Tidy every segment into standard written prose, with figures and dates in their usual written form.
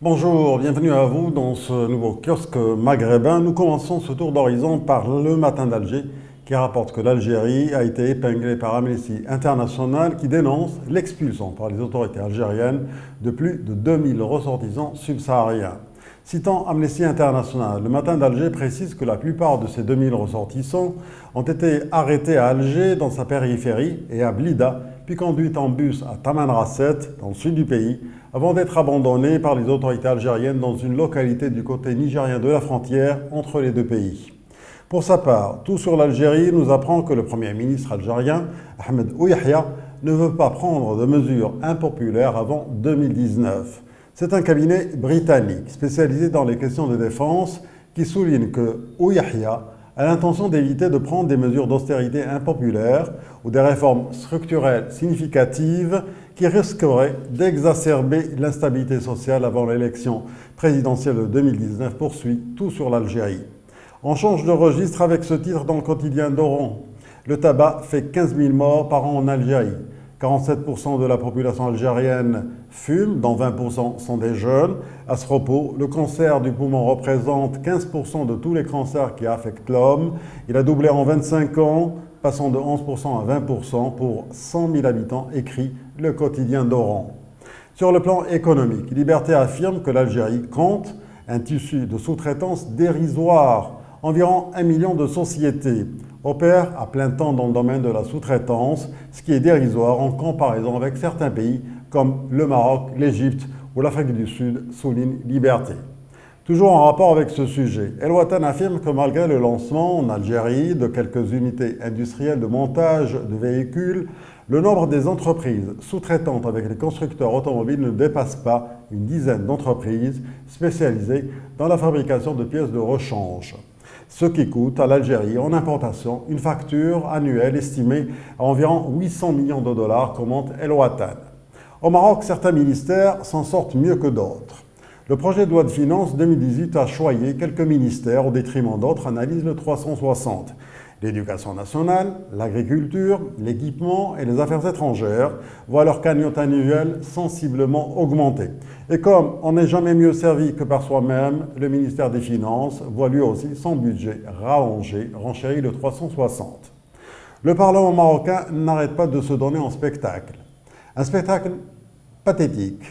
Bonjour, bienvenue à vous dans ce nouveau kiosque maghrébin. Nous commençons ce tour d'horizon par le Matin d'Alger qui rapporte que l'Algérie a été épinglée par Amnesty International qui dénonce l'expulsion par les autorités algériennes de plus de 2000 ressortissants subsahariens. Citant Amnesty International, le Matin d'Alger précise que la plupart de ces 2000 ressortissants ont été arrêtés à Alger dans sa périphérie et à Blida, puis conduits en bus à Tamanrasset, dans le sud du pays, avant d'être abandonnés par les autorités algériennes dans une localité du côté nigérien de la frontière entre les deux pays. Pour sa part, Tout sur l'Algérie nous apprend que le Premier ministre algérien, Ahmed Ouyahia, ne veut pas prendre de mesures impopulaires avant 2019. C'est un cabinet britannique spécialisé dans les questions de défense qui souligne que Ouyahia a l'intention d'éviter de prendre des mesures d'austérité impopulaires ou des réformes structurelles significatives qui risqueraient d'exacerber l'instabilité sociale avant l'élection présidentielle de 2019, poursuit Tout sur l'Algérie. On change de registre avec ce titre dans le quotidien d'Oran. Le tabac fait 15 000 morts par an en Algérie. 47% de la population algérienne fume, dont 20% sont des jeunes. À ce propos, le cancer du poumon représente 15% de tous les cancers qui affectent l'homme. Il a doublé en 25 ans, passant de 11% à 20% pour 100 000 habitants, écrit le quotidien d'Oran. Sur le plan économique, Liberté affirme que l'Algérie compte un tissu de sous-traitance dérisoire. Environ 1 million de sociétés opèrent à plein temps dans le domaine de la sous-traitance, ce qui est dérisoire en comparaison avec certains pays comme le Maroc, l'Égypte ou l'Afrique du Sud, souligne Liberté. Toujours en rapport avec ce sujet, El Watan affirme que malgré le lancement en Algérie de quelques unités industrielles de montage de véhicules, le nombre des entreprises sous-traitantes avec les constructeurs automobiles ne dépasse pas une dizaine d'entreprises spécialisées dans la fabrication de pièces de rechange. Ce qui coûte à l'Algérie en importation une facture annuelle estimée à environ 800 millions de dollars, commente El Watan. Au Maroc, certains ministères s'en sortent mieux que d'autres. Le projet de loi de finances 2018 a choyé quelques ministères au détriment d'autres, analyse le 360. L'éducation nationale, l'agriculture, l'équipement et les affaires étrangères voient leur cagnotte annuelle sensiblement augmenter. Et comme on n'est jamais mieux servi que par soi-même, le ministère des Finances voit lui aussi son budget rallongé, renchérit le 360. Le Parlement marocain n'arrête pas de se donner en spectacle. Un spectacle pathétique.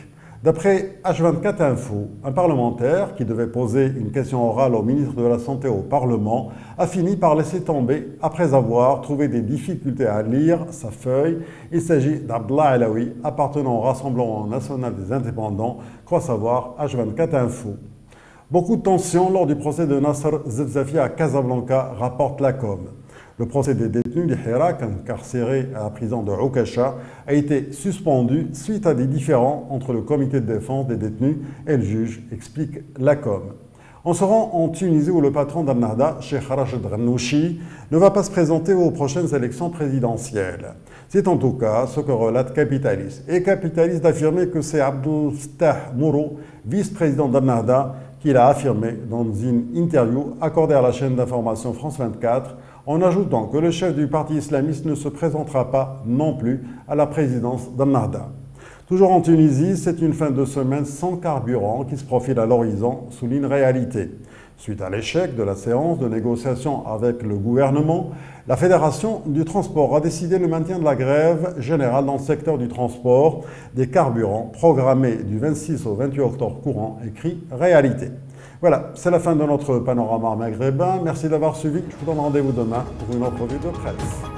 D'après H24 Info, un parlementaire qui devait poser une question orale au ministre de la Santé au Parlement a fini par laisser tomber après avoir trouvé des difficultés à lire sa feuille. Il s'agit d'Abdallah Alaoui, appartenant au Rassemblement national des indépendants, croit savoir H24 Info. Beaucoup de tensions lors du procès de Nasser Zefzafi à Casablanca, rapporte la Com. Le procès des détenus du Hirak, incarcérés à la prison de Oukacha, a été suspendu suite à des différends entre le comité de défense des détenus et le juge, explique la Com. On se rend en Tunisie où le patron d'Al-Nahda, Cheikh Rachid Ghannouchi, ne va pas se présenter aux prochaines élections présidentielles. C'est en tout cas ce que relate Capitalist. Et Capitalist d'affirmer que c'est Abdel Fattah Mourou, vice-président d'Al-Nahda, qui l'a affirmé dans une interview accordée à la chaîne d'information France 24, en ajoutant que le chef du parti islamiste ne se présentera pas non plus à la présidence d'Al-Nahda. Toujours en Tunisie, c'est une fin de semaine sans carburant qui se profile à l'horizon, souligne Réalité. Suite à l'échec de la séance de négociation avec le gouvernement, la Fédération du transport a décidé le maintien de la grève générale dans le secteur du transport des carburants programmée du 26 au 28 octobre courant, écrit Réalité. Voilà, c'est la fin de notre panorama maghrébin. Merci d'avoir suivi. Je vous donne rendez-vous demain pour une autre revue de presse.